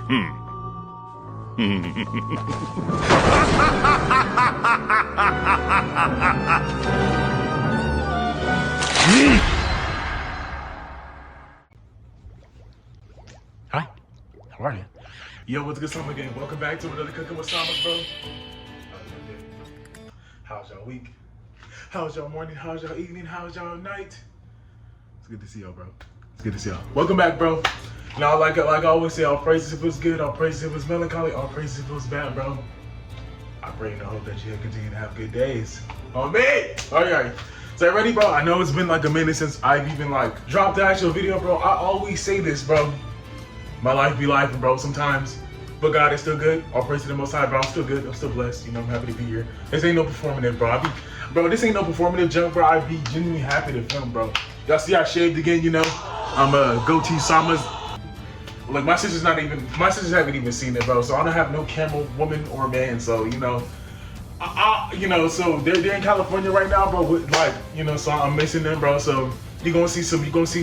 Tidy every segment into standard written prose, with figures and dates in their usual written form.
Hi, how are you? Yo, what's good, Summer Gang? Welcome back to another Cooking with Samas, bro. How's y'all week? How's y'all morning? How's y'all evening? How's y'all night? It's good to see y'all, bro. It's good to see y'all. Welcome back, bro. Now, like I always say, all praises if it was good, all praises if it was melancholy, all praises if it was bad, bro. I pray and I hope that you continue to have good days. On me! Alright. So, ready, bro? I know it's been like a minute since I've even like dropped the actual video, bro. I always say this, bro. My life be life, bro, sometimes. But God is still good. All praise to the Most High, bro. I'm still good. I'm still blessed. You know, I'm happy to be here. This ain't no performative, bro. Bro, this ain't no performative junk, bro. I be genuinely happy to film, bro. Y'all see I shaved again, you know? I'm a goatee Samas. Like, my sisters haven't even seen it, bro. So I don't have no camera woman or man. So, you know, so they're in California right now, bro. Like, you know, so I'm missing them, bro. So you're gonna see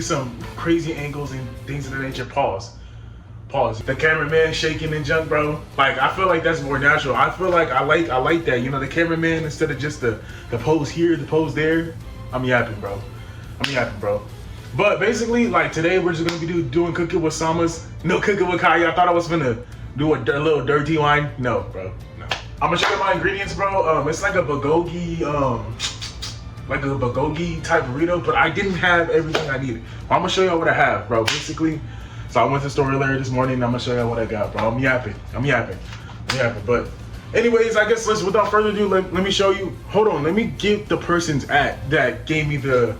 some crazy angles and things of that nature. Pause. The cameraman shaking and junk, bro. Like, I feel like that's more natural. I feel like I like that. You know, the cameraman, instead of just the pose here, the pose there. I'm yapping, bro. But basically, like, today we're just gonna be doing Cooking with Samas. No Cooking with Kai. I thought I was gonna do a little dirty line. No, bro. No. I'm gonna show you my ingredients, bro. It's like a bulgogi, type burrito, but I didn't have everything I needed. I'm gonna show y'all what I have, bro. Basically. So I went to the store earlier this morning and I'm gonna show you what I got, bro. I'm yapping. But anyways, I guess without further ado, let me show you. Hold on, let me give the person's that gave me the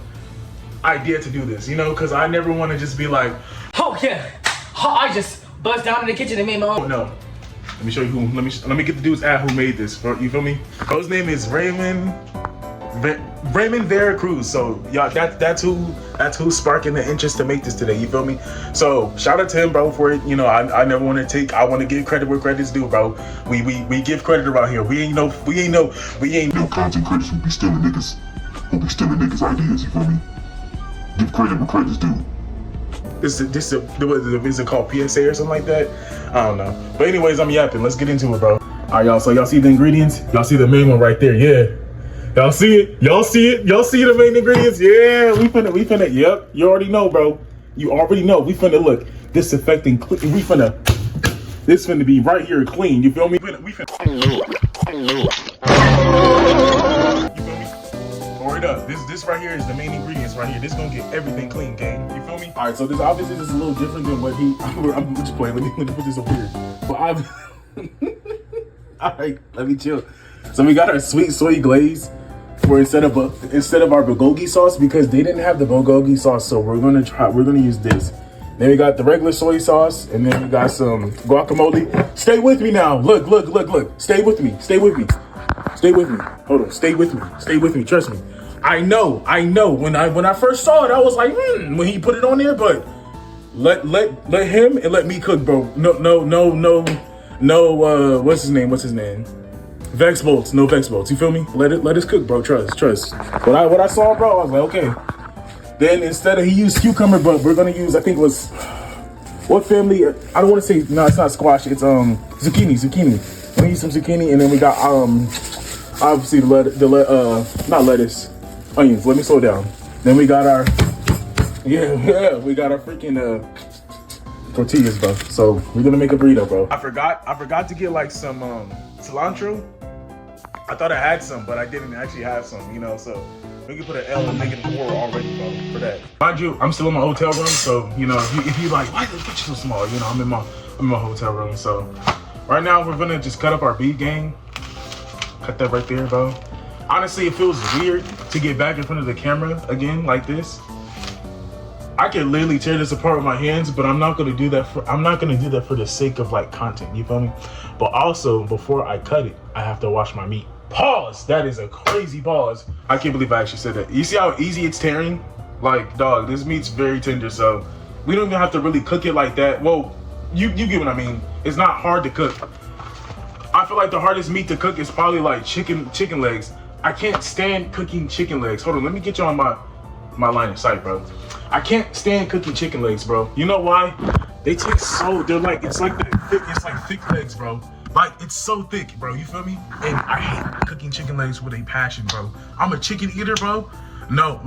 idea to do this, you know, because I never want to just be like, oh yeah, I just buzzed down in the kitchen and made my own. Oh, no. Let me show you who, let me get the dude's who made this, you feel me? His name is Raymond Veracruz. So y'all, that's who's sparking the interest to make this today, you feel me? So shout out to him, bro, for it. You know, I never want to take, I want to give credit where credit's due, bro. We give credit around here. We ain't no content creators who be stealing niggas ideas, you feel me? Give credit where credit's due. This is it called PSA or something like that? I don't know. But anyways, I'm yapping. Let's get into it, bro. Alright, y'all, so y'all see the ingredients? Y'all see the main one right there, yeah. Y'all see it? Y'all see the main ingredients? Yeah, we finna, yep. You already know, bro. You already know. We finna look disinfecting, this finna be right here clean, you feel me? You feel me? Word up. This right here is the main ingredients right here. This gonna get everything clean, gang. You feel me? Alright, so this obviously is a little different than what I'm just playing. Let me put this over here. But alright, let me chill. So we got our sweet soy glaze for instead of our bulgogi sauce, because they didn't have the bulgogi sauce, so we're gonna use this. Then we got the regular soy sauce, and then we got some guacamole. Stay with me now. Look. Stay with me. Hold on. Stay with me. Trust me. I know. When I first saw it, I was like, when he put it on there, but let him and let me cook, bro. No. What's his name? Vex bolts, no vex bolts. You feel me? Let us cook, bro. Trust. What I saw, bro, I was like, okay. Then instead of, he used cucumber, but we're gonna use, I think it was, what family? I don't want to say, no, it's not squash. It's zucchini. We're gonna use some zucchini, and then we got obviously not lettuce, onions. Let me slow down. Then we got our we got our freaking tortillas, bro. So we're gonna make a burrito, bro. I forgot to get like some cilantro. I thought I had some, but I didn't actually have some, you know, so we can put an L and make it a 4 already, bro, for that. Mind you, I'm still in my hotel room, so, you know, if you like, why is the picture so small? You know, I'm in my hotel room, so right now we're gonna just cut up our beef, gang. Cut that right there, bro. Honestly, it feels weird to get back in front of the camera again like this. I can literally tear this apart with my hands, but I'm not gonna do that for the sake of like content, you feel me? But also, before I cut it, I have to wash my meat. Pause. That is a crazy pause. I can't believe I actually said that. You see how easy it's tearing? Like, dog, this meat's very tender, so we don't even have to really cook it like that. Well, you get what I mean. It's not hard to cook. I feel like the hardest meat to cook is probably like chicken legs. I can't stand cooking chicken legs. Hold on, let me get you on my line of sight, bro. I can't stand cooking chicken legs, bro. You know why? They take so, they're like, it's like thick legs, bro. Like, it's so thick, bro, you feel me? And I hate cooking chicken legs with a passion, bro. I'm a chicken eater, bro. No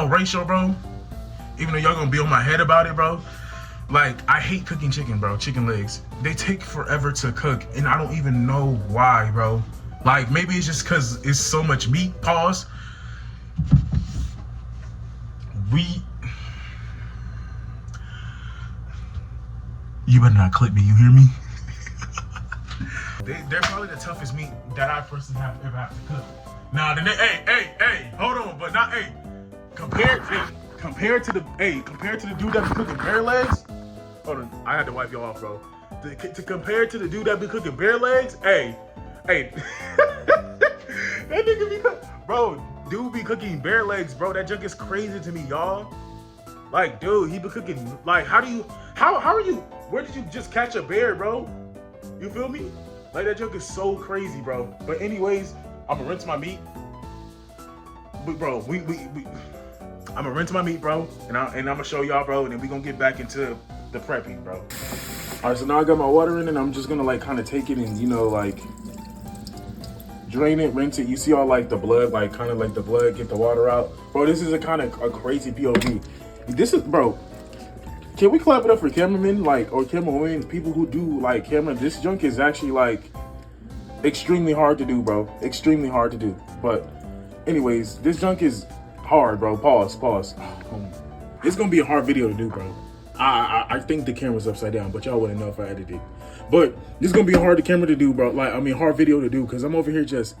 ratio, bro. Even though y'all gonna be on my head about it, bro. Like, I hate cooking chicken, bro, chicken legs. They take forever to cook, and I don't even know why, bro. Like, maybe it's just because it's so much meat, pause. You better not clip me, you hear me? They're probably the toughest meat that I personally ever have to cook. Now, hey, hold on, but not, hey, compared to the dude that be cooking bear legs, hold on, I had to wipe you off, bro. To compare to the dude that be cooking bear legs, hey, that nigga be cooking, bro, dude be cooking bear legs, bro, that junk is crazy to me, y'all. Like, dude, he be cooking, like, how are you, where did you just catch a bear, bro? You feel me? Like, that joke is so crazy, bro. But anyways, I'm gonna rinse my meat. But bro, I'm gonna rinse my meat, bro, and I'm gonna show y'all, bro, and then we gonna get back into the prepping, bro. All right, so now I got my water in, and I'm just gonna like kind of take it and, you know, like drain it, rinse it. You see all like the blood, like kind of like the blood, get the water out, bro. This is a kind of a crazy POV. This is, bro. Can we clap it up for cameramen, like, or camerawomen, people who do like camera? This junk is actually like extremely hard to do, bro. Extremely hard to do. But anyways, this junk is hard, bro. Pause. It's gonna be a hard video to do, bro. I think the camera's upside down, but y'all wouldn't know if I edited. But this is gonna be a hard camera to do, bro. Like, I mean, hard video to do, because I'm over here just.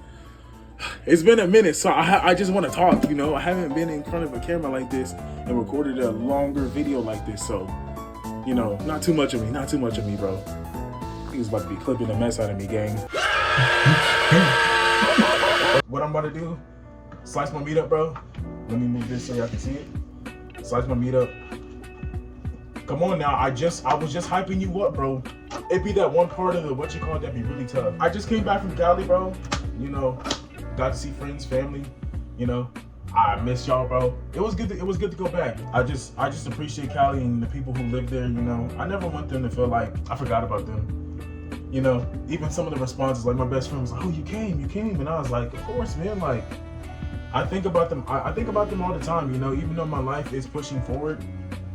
It's been a minute, so I just want to talk, you know. I haven't been in front of a camera like this and recorded a longer video like this, so, you know, not too much of me, bro. He was about to be clipping the mess out of me, gang. What I'm about to do, slice my meat up, bro. Let me move this so y'all can see it. Slice my meat up. Come on now, I was just hyping you up, bro. It be that one part of the, what you call it, that be really tough. I just came back from Cali, bro. You know, got to see friends, family, you know. I miss y'all, bro. It was good to go back. I just appreciate Cali and the people who live there, you know. I never want them to feel like I forgot about them. You know, even some of the responses, like my best friend was like, "Oh, you came," and I was like, "Of course, man." Like, I think about them. I think about them all the time, you know. Even though my life is pushing forward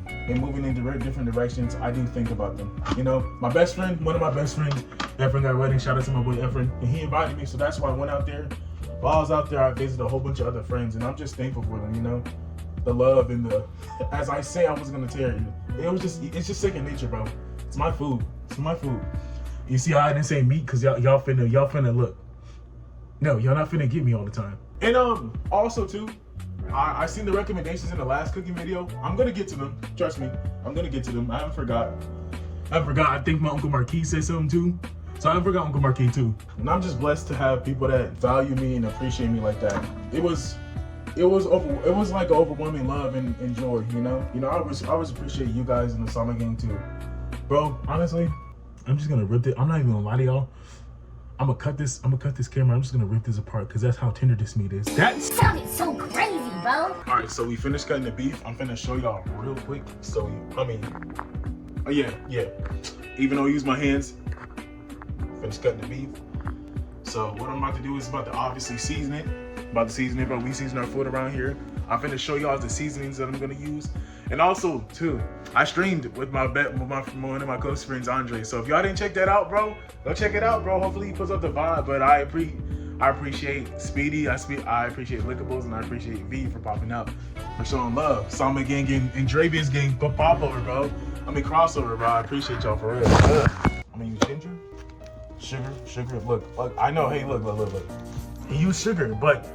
and moving in different directions, I do think about them. You know, my best friend, one of my best friends, Efren got a wedding. Shout out to my boy Efren, and he invited me, so that's why I went out there. While I was out there, I visited a whole bunch of other friends, and I'm just thankful for them, you know? The love and the, as I say, I was gonna tell you. It's just second nature, bro. It's my food. You see how I didn't say meat, because y'all finna look. No, y'all not finna get me all the time. And also too, I seen the recommendations in the last cooking video. I'm gonna get to them, trust me. I'm gonna get to them. I haven't forgot. I think my Uncle Marquis said something too. So I forgot Uncle Marquis too. And I'm just blessed to have people that value me and appreciate me like that. It was like an overwhelming love and joy, you know? You know, I always appreciate you guys in the Summer Gang too. Bro, honestly, I'm just gonna rip it. I'm not even gonna lie to y'all. I'm gonna cut this camera. I'm just gonna rip this apart because that's how tender this meat is. That sounded so crazy, bro. All right, so we finished cutting the beef. I'm finna show y'all real quick. So, yeah. Even though I use my hands, finished cutting the beef. So what I'm about to do is about to obviously season it. But we season our food around here. I'm finna show y'all the seasonings that I'm gonna use. And also, too, I streamed with one of my close friends, Andre. So if y'all didn't check that out, bro, go check it out, bro. Hopefully he puts up the vibe. But I appreciate Speedy, I appreciate Lickables, and I appreciate V for popping up, for showing love. Sama Gang and Dravian's gang, pop over, bro. I mean, crossover, bro. I appreciate y'all for real. I'm gonna use ginger, sugar. Look, I know. Hey, look. You use sugar, but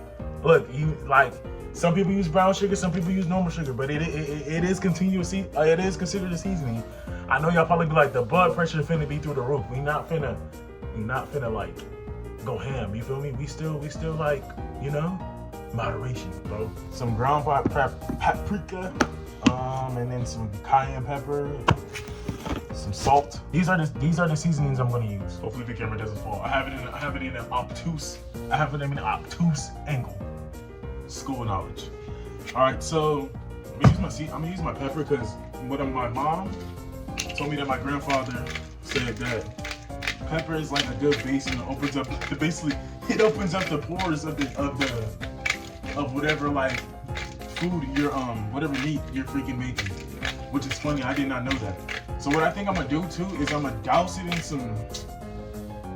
look, you like. Some people use brown sugar, some people use normal sugar, but it is it is considered a seasoning. I know y'all probably be like, the blood pressure finna be through the roof. We not finna like go ham. You feel me? We still like, you know, moderation, bro. Some ground paprika, and then some cayenne pepper, some salt. These are the seasonings I'm gonna use. Hopefully the camera doesn't fall. I have it in an obtuse angle. School knowledge. All right, so I'm gonna use my pepper because what my mom told me that my grandfather said that pepper is like a good base and it opens up it opens up the pores of whatever like food you're whatever meat you're freaking making. Which is funny, I did not know that. So what I think I'm gonna do too is I'm gonna douse it in some.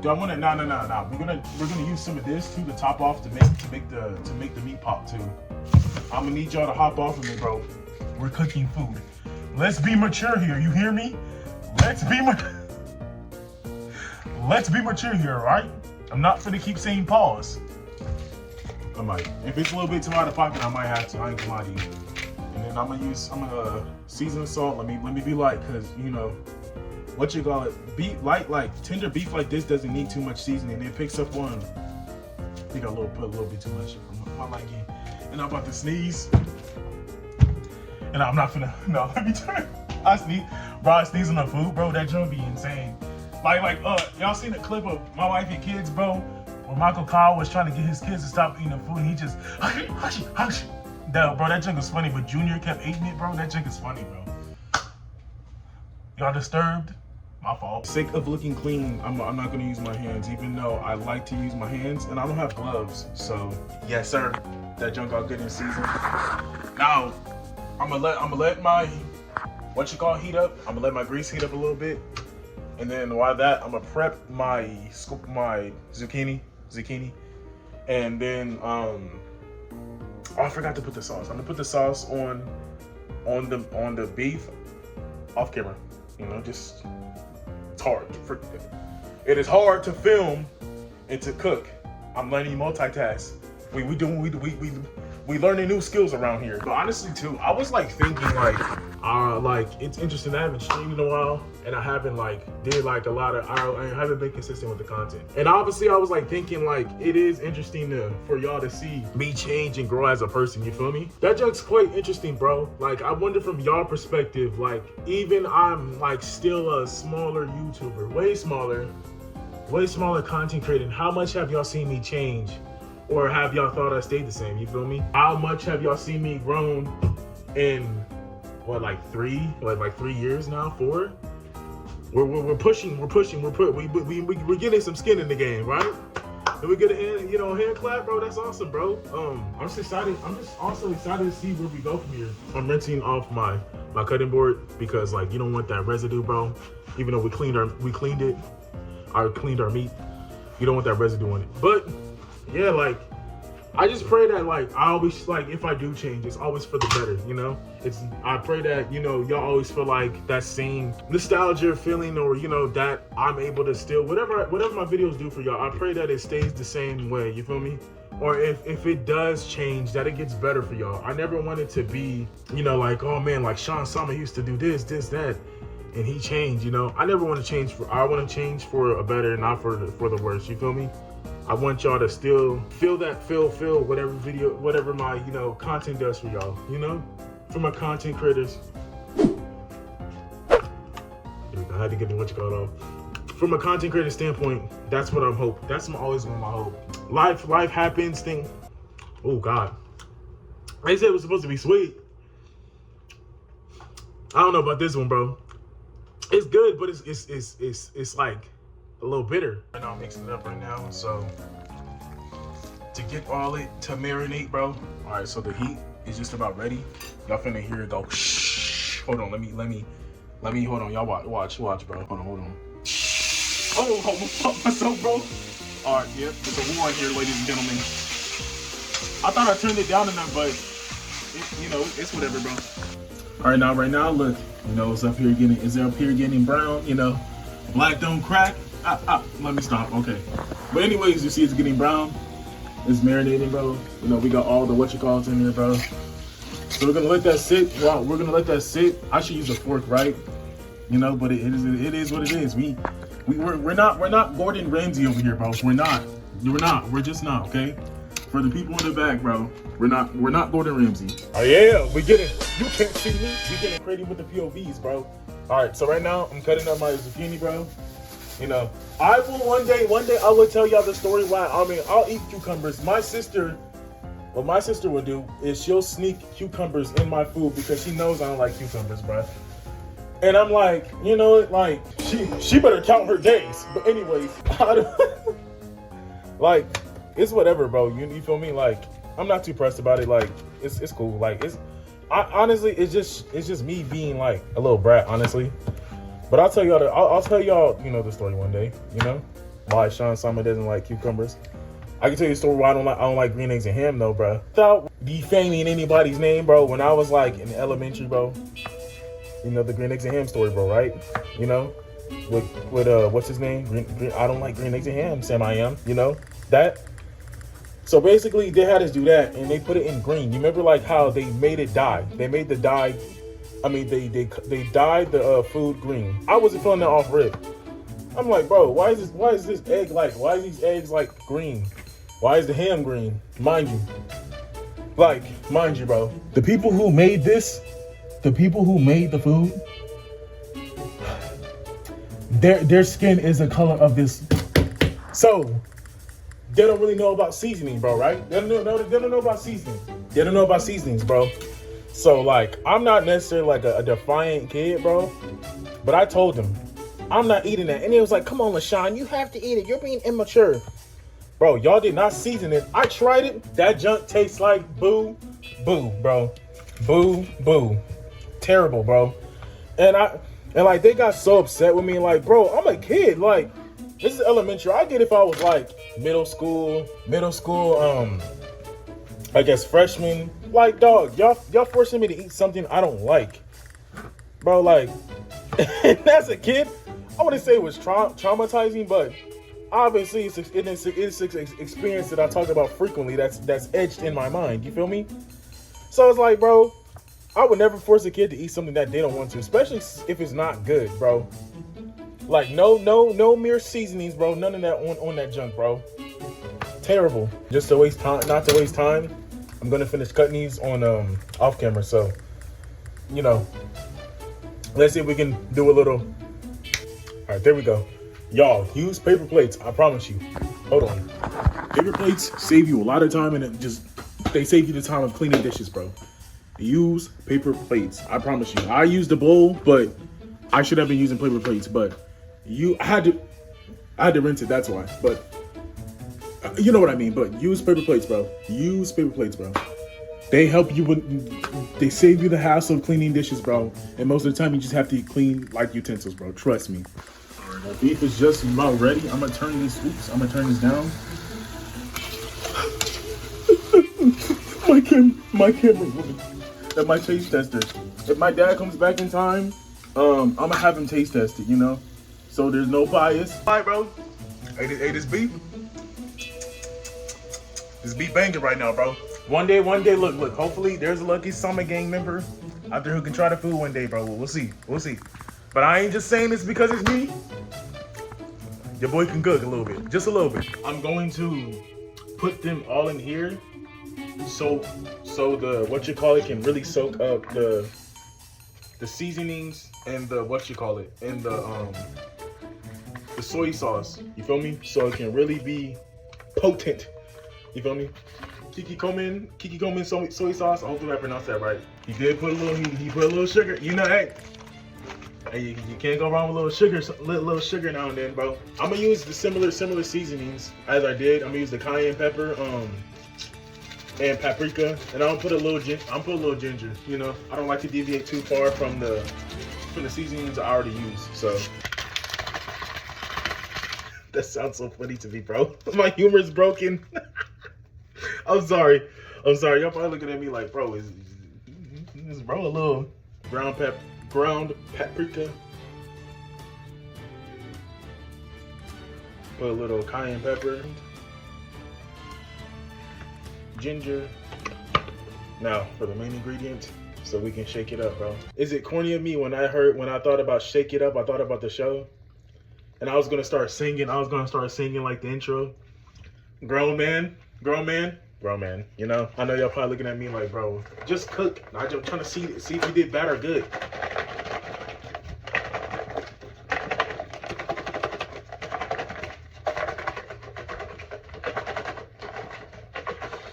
Do I wanna no. We're gonna use some of this too to top off to make the meat pop too. I'm gonna need y'all to hop off of me, bro. We're cooking food. Let's be mature here, you hear me? Let's be mature here, alright? I'm not gonna keep saying pause. I might. If it's a little bit too out of pocket, I might have to. I ain't gonna lie to you. And then I'm gonna season salt. Let me be light, cause you know, what you call it? Beef light, like tender beef like this doesn't need too much seasoning. It picks up on. I think I put a little bit too much. I'm liking. And I'm about to sneeze. And I'm not finna. No, let me turn. I sneeze on the food, bro. That joint be insane. Like y'all seen the clip of My Wife and Kids, bro? Where Michael Kyle was trying to get his kids to stop eating the food, and he just hush. Bro, that junk is funny, but Junior kept eating it, bro. That junk is funny, bro. Y'all disturbed? My fault. For the sake of looking clean, I'm not gonna use my hands, even though I like to use my hands, and I don't have gloves. So, yes, sir. That junk all good in season. Now, I'm gonna let my heat up. I'm gonna let my grease heat up a little bit, and then while that, I'm gonna prep my zucchini, and then oh, I forgot to put the sauce. I'm gonna put the sauce on the beef off camera. You know, just it's hard. It is hard to film and to cook. I'm learning multitask. We learning new skills around here. But honestly, too, I was like thinking like it's interesting. I haven't streamed in a while, and I haven't did a lot of. I haven't been consistent with the content. And obviously, I was like thinking like it is interesting for y'all to see me change and grow as a person. You feel me? That junk's quite interesting, bro. Like I wonder from y'all perspective, like even I'm like still a smaller YouTuber, way smaller content creator. How much have y'all seen me change? Or have y'all thought I stayed the same? You feel me? How much have y'all seen me grown in like 3 years now? 4? We're pushing. We're getting some skin in the game, right? And we get a hand clap, bro. That's awesome, bro. I'm just excited. I'm just also excited to see where we go from here. I'm rinsing off my cutting board because like you don't want that residue, bro. Even though we cleaned our meat, you don't want that residue on it. But yeah, like I just pray that like I always like if I do change, it's always for the better, you know? I pray that, y'all always feel like that same nostalgia feeling, or that I'm able to still whatever my videos do for y'all, I pray that it stays the same way, you feel me? Or if it does change, that it gets better for y'all. I never wanted to be, like, oh man, like Sean Sama used to do this, that, and he changed, I never want to change I want to change for a better, not for the worse, you feel me? I want y'all to still feel whatever my, content does for y'all, For my content creators. I had to get the off. From a content creator standpoint, that's what I'm hoping. That's always been my hope. Life happens, thing. Oh God. They said it was supposed to be sweet. I don't know about this one, bro. It's good, but it's like a little bitter. Right now I'm mixing it up right now, so to get all it to marinate, bro. All right, so the heat is just about ready. Y'all finna hear it go. Shh. Hold on, let me. Hold on, y'all watch, bro. Hold on. Oh, fuck myself, bro. All right, yep. It's a war here, ladies and gentlemen. I thought I turned it down enough, but it's whatever, bro. All right, right now, look. It's up here getting brown. Black don't crack. Let me stop. Okay. But anyways, you see it's getting brown. It's marinating, bro. We got all the whatchamacallits in there, bro. So we're gonna let that sit. Wow, we're gonna let that sit. I should use a fork, right? But it is what it is. We're not Gordon Ramsay over here, bro. We're not. We're just not, okay? For the people in the back, bro. We're not Gordon Ramsay. Oh yeah, we get it. You can't see me. We getting creative with the POVs, bro. All right, so right now I'm cutting up my zucchini, bro. I will one day I will tell y'all the story why. I'll eat cucumbers. What my sister will do is she'll sneak cucumbers in my food because she knows I don't like cucumbers, bro. And I'm like, you know, like she better count her days. But anyways, like it's whatever, bro. You feel me? Like I'm not too pressed about it. Like it's cool. Like honestly, it's just me being like a little brat, honestly. But I'll tell y'all I'll tell y'all, you know, the story one day. You know why Sean Simon doesn't like cucumbers. I can tell you a story why I don't like green eggs and ham though, bro. Without defaming anybody's name, bro. When I was like in elementary, bro. You know the green eggs and ham story, bro, right? You know, with what's his name? Green, I don't like green eggs and ham. Sam I am. You know that. So basically, they had us do that, and they put it in green. You remember like how they made it dye? They made the dye. I mean, they dyed the food green. I wasn't feeling that off rip. I'm like, bro, why is this egg like? Why is these eggs like green? Why is the ham green? Mind you, bro. The people who made this. The people who made the food, their skin is the color of this. So they don't really know about seasoning, bro, right? They don't know about seasoning. They don't know about seasonings, bro. So like, I'm not necessarily like a defiant kid, bro. But I told them, I'm not eating that. And he was like, come on, LaShawn, you have to eat it. You're being immature. Bro, y'all did not season it. I tried it. That junk tastes like boo, bro. Boo, boo. Terrible, bro. And like they got so upset with me, like, bro, I'm a kid. Like, this is elementary. I get if I was like middle school, I guess freshman. Like, dog, y'all forcing me to eat something I don't like. Bro, like, as a kid, I wouldn't say it was traumatizing, but obviously it's an experience that I talk about frequently that's etched in my mind. You feel me? So it's like, bro, I would never force a kid to eat something that they don't want to, especially if it's not good, bro. Like, no mere seasonings, bro. None of that on that junk, bro. Terrible. Just to waste time, not to waste time. I'm gonna finish cutting these on off camera, so you know. Let's see if we can do a little. All right, there we go. Y'all, use paper plates. I promise you. Hold on. Paper plates save you a lot of time, and they save you the time of cleaning dishes, bro. Use paper plates. I promise you. I used a bowl, but I should have been using paper plates. But I had to rinse it. That's why. But you know what I mean. But use paper plates, bro. Use paper plates, bro. They help you they save you the hassle of cleaning dishes, bro. And most of the time, you just have to clean like utensils, bro. Trust me. All right, my beef is just about ready. I'm gonna turn this. Oops. I'm gonna turn this down. my camera woman. At my taste tester. If my dad comes back in time, I'm gonna have him taste test it, you know? So there's no bias. All right, bro. Hey, this beef. This beef banging right now, bro. One day, look, hopefully there's a lucky Summer Gang member out there who can try the food one day, bro. We'll see. But I ain't just saying this because it's me. Your boy can cook a little bit, just a little bit. I'm going to put them all in here. So the can really soak up the seasonings and and the soy sauce. You feel me? So it can really be potent. You feel me? Kiki Komen soy sauce. Hopefully I pronounced that right. He did put he put a little sugar. You know, hey, you can't go wrong with little sugar now and then, bro. I'm gonna use the similar seasonings as I did. I'm gonna use the cayenne pepper, and paprika, and I'll put a little ginger. You know, I don't like to deviate too far from the seasonings I already use. So that sounds so funny to me, bro. My humor is broken. I'm sorry. Y'all probably looking at me like, bro, is bro a little ground paprika? Put a little cayenne pepper. Ginger. Now for the main ingredient, so we can shake it up, bro. Is it corny of me when I thought about shake it up, I thought about the show, and I was gonna start singing like the intro. Grown man. You know, I know y'all probably looking at me like, bro, just cook. I'm just trying to see if you did bad or good.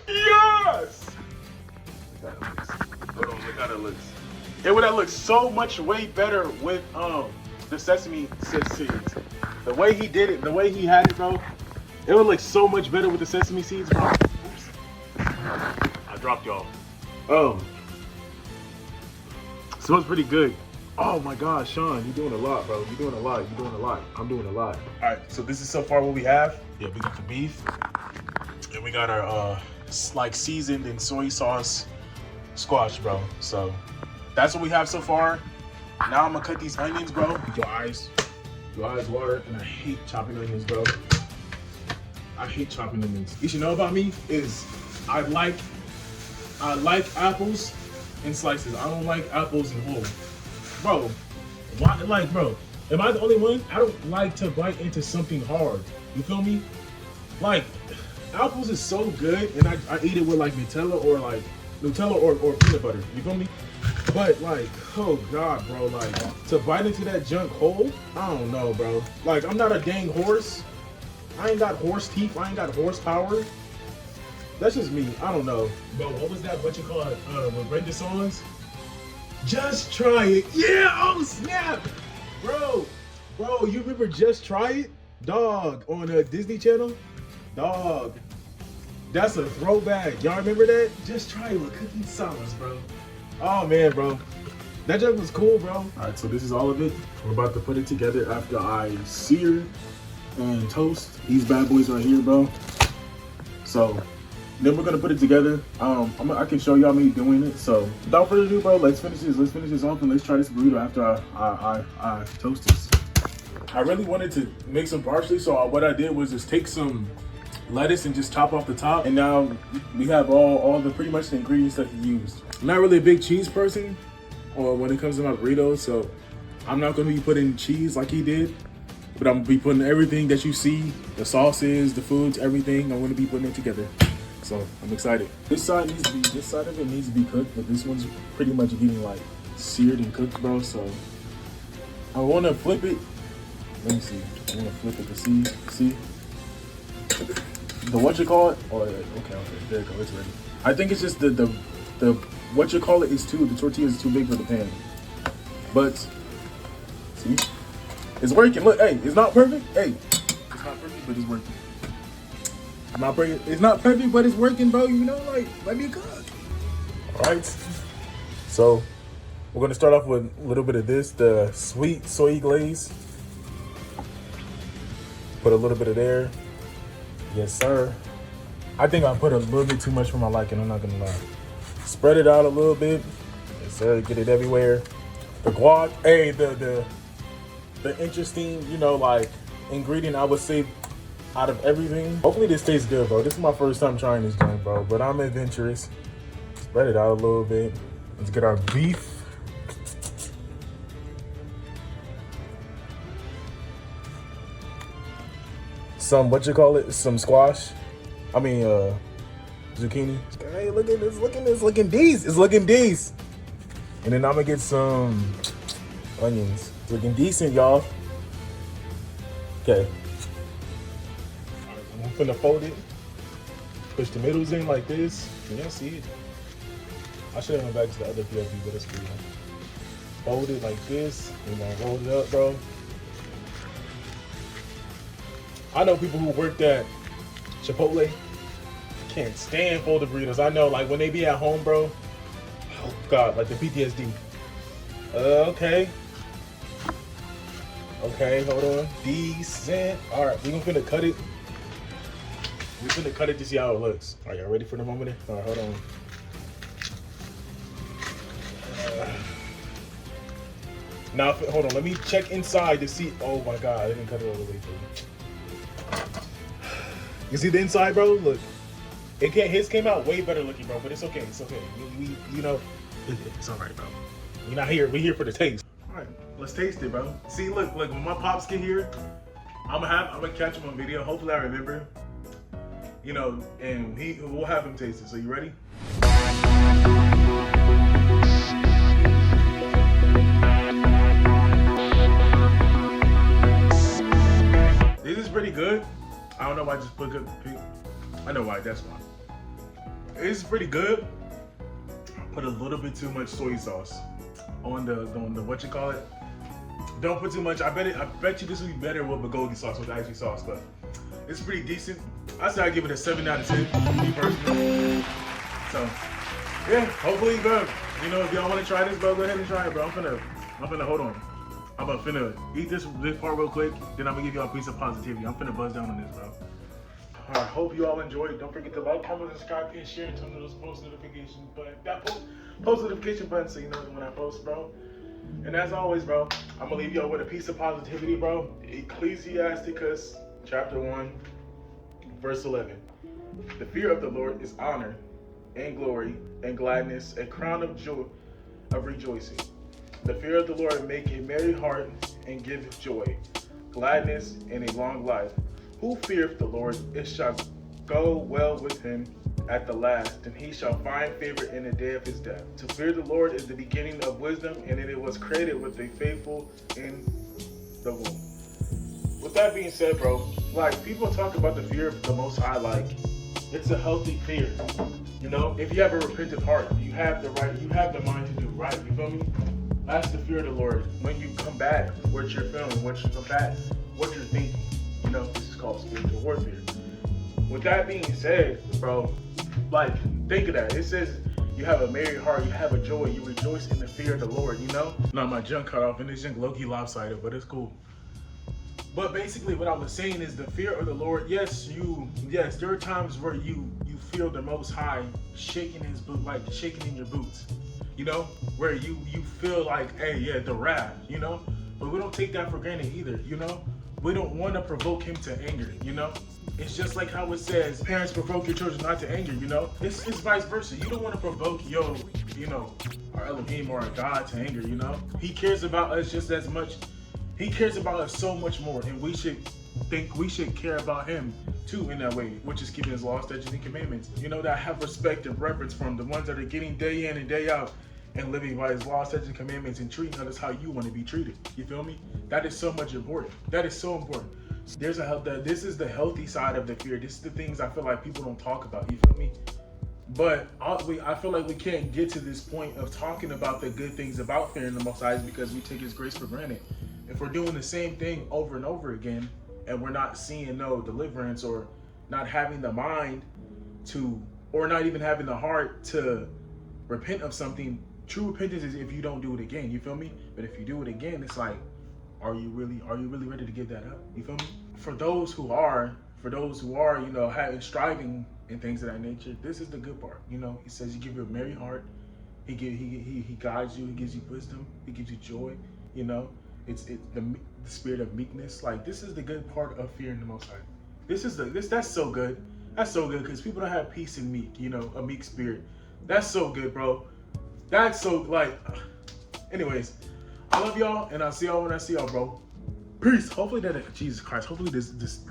Yes! Hold on, look how that looks. It would have looked so much way better with the sesame seeds. The way he did it, the way he had it, bro, it would look so much better with the sesame seeds, bro. Oops. I dropped y'all. Smells pretty good. Oh my gosh, Sean, you're doing a lot, bro. You're doing a lot. You're doing a lot. I'm doing a lot. All right, so this is so far what we have. Yeah, we got the beef, and we got our like seasoned in soy sauce squash, bro. So that's what we have so far. Now I'm gonna cut these onions, bro. Your eyes water, and I hate chopping onions, bro. I hate chopping onions. You should know about me is I like apples in slices. I don't like apples in whole. Bro, why, like, bro, am I the only one? I don't like to bite into something hard. You feel me? Like, apples is so good, and I eat it with like Nutella or peanut butter. You feel me? But like, oh God, bro, like to bite into that junk whole, I don't know, bro. Like, I'm not a dang horse. I ain't got horse teeth. I ain't got horsepower. That's just me. I don't know. Bro, what was that? What you call it? With Brenda songs? Just Try It. Yeah, oh snap. Bro, you remember Just Try It? Dog, on Disney Channel? Dog. That's a throwback. Y'all remember that? Just Try It with cooking sauce, bro. Oh man, bro. That joke was cool, bro. Alright, so this is all of it. We're about to put it together after I sear and toast these bad boys right here, bro. So then we're gonna put it together. I can show y'all me doing it. So without further ado, bro, let's finish this. Let's finish this off and let's try this burrito after I toast this. I really wanted to make some parsley, so what I did was just take some lettuce and just chop off the top. And now we have all the pretty much the ingredients that he used. I'm not really a big cheese person, or when it comes to my burritos, so I'm not gonna be putting cheese like he did. But I'm gonna be putting everything that you see, the sauces, the foods, everything. I'm gonna be putting it together. So I'm excited. This side of it needs to be cooked, but this one's pretty much getting like seared and cooked, bro. So I wanna flip it. Let me see. I wanna flip it to see. The what you call it? Oh, okay, there you go, it's ready. I think it's just the what you call it is the tortilla is too big for the pan. But see, it's working. Look, hey, it's not perfect. Hey, it's not perfect, but it's working. It's not perfect, but it's working, bro. You know, like, let me cook. All right. So we're gonna start off with a little bit of this, the sweet soy glaze. Put a little bit of there. Yes, sir. I think I put a little bit too much for my liking. I'm not gonna lie. Spread it out a little bit. Yes, sir. Get it everywhere. The guac. Hey, the interesting, you know, like ingredient I would say out of everything. Hopefully this tastes good, bro. This is my first time trying this joint, bro. But I'm adventurous. Spread it out a little bit. Let's get our beef. Some some squash. I mean zucchini. Hey, look at this, it's looking decent. And then I'm gonna get some onions. It's looking decent, y'all. Okay. I'm gonna fold it. Push the middles in like this. Can y'all see it? I should have went back to the other POV, but it's cool. Fold it like this, and then roll it up, bro. I know people who worked at Chipotle can't stand folded burritos. I know, like when they be at home, bro. Oh God, like the PTSD. Okay, hold on. Decent. All right, we're gonna cut it. We're gonna cut it to see how it looks. Are y'all ready for the moment? All right, hold on. Now, hold on. Let me check inside to see. Oh my God, I didn't cut it all the way through. You see the inside, bro? Look, his came out way better looking, bro. But it's okay. It's okay. You know, it's all right, bro. We're not here. We're here for the taste. All right, let's taste it, bro. See, look, when my pops get here, I'm gonna catch him on video. Hopefully, I remember. You know, and we'll have him taste it. So you ready? This is pretty good. I don't know why I just put good. I know why, that's why. It's pretty good. Put a little bit too much soy sauce. on the what you call it. Don't put too much. I bet you this will be better with bulgogi sauce, with actually sauce, but it's pretty decent. I say I give it a 7 out of 10 for me personally. So yeah, hopefully, bro. You know, if y'all want to try this, bro, go ahead and try it, bro. I'm finna hold on. I'm finna eat this part real quick, then I'm gonna give y'all a piece of positivity. I'm finna buzz down on this, bro. All right, hope you all enjoyed it. Don't forget to like, comment, subscribe, and share, and turn on those post notifications button. That post notification button so you know when I post, bro. And as always, bro, I'm gonna leave y'all with a piece of positivity, bro. Ecclesiasticus chapter 1, verse 11. The fear of the Lord is honor and glory and gladness, a crown of joy, of rejoicing. The fear of the Lord make a merry heart and give joy, gladness, and a long life. Who feareth the Lord, it shall go well with him at the last, and he shall find favor in the day of his death. To fear the Lord is the beginning of wisdom, and it was created with the faithful in the womb. With that being said, bro, like, people talk about the fear of the Most High, like, it's a healthy fear. You know, if you have a repentant heart, you have the mind to do right, you feel me? That's the fear of the Lord. When you combat what you're feeling, when you combat what you're thinking, you know, this is called spiritual warfare. With that being said, bro, like, think of that. It says you have a merry heart, you have a joy, you rejoice in the fear of the Lord, you know? Now my junk cut off and this junk low-key lopsided, but it's cool. But basically what I was saying is the fear of the Lord, yes, there are times where you feel the Most High shaking his boot, like shaking in your boots, you know? Where you feel like, hey, yeah, the wrath, you know? But we don't take that for granted either, you know? We don't want to provoke him to anger, you know? It's just like how it says, parents provoke your children not to anger, you know? It's vice versa. You don't want to provoke our Elohim or our God to anger, you know? He cares about us just as much. He cares about us so much more, and we should care about him too in that way, which is keeping his laws, statutes, and commandments. You know, that have respect and reverence for him, the ones that are getting day in and day out and living by his laws, statutes, and commandments and treating others how you want to be treated. You feel me? That is so much important. That is so important. This is the healthy side of the fear. This is the things I feel like people don't talk about. You feel me? But I feel like we can't get to this point of talking about the good things about fearing the Most High because we take his grace for granted. If we're doing the same thing over and over again and we're not seeing no deliverance or not having the mind to, or not even having the heart to repent of something, true repentance is if you don't do it again, you feel me? But if you do it again, it's like, are you really ready to give that up? You feel me? For those who are, you know, having striving and things of that nature, this is the good part. You know, he says you give you a merry heart. He guides you. He gives you wisdom. He gives you joy. You know, it's the spirit of meekness. Like, this is the good part of fearing the Most High. That's so good. That's so good because people don't have peace and meek. You know, a meek spirit. That's so good, bro. That's so, like. Anyways, I love y'all, and I'll see y'all when I see y'all, bro. Peace. Hopefully Jesus Christ. Hopefully this.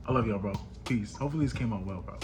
I love y'all, bro. Peace. Hopefully this came out well, bro.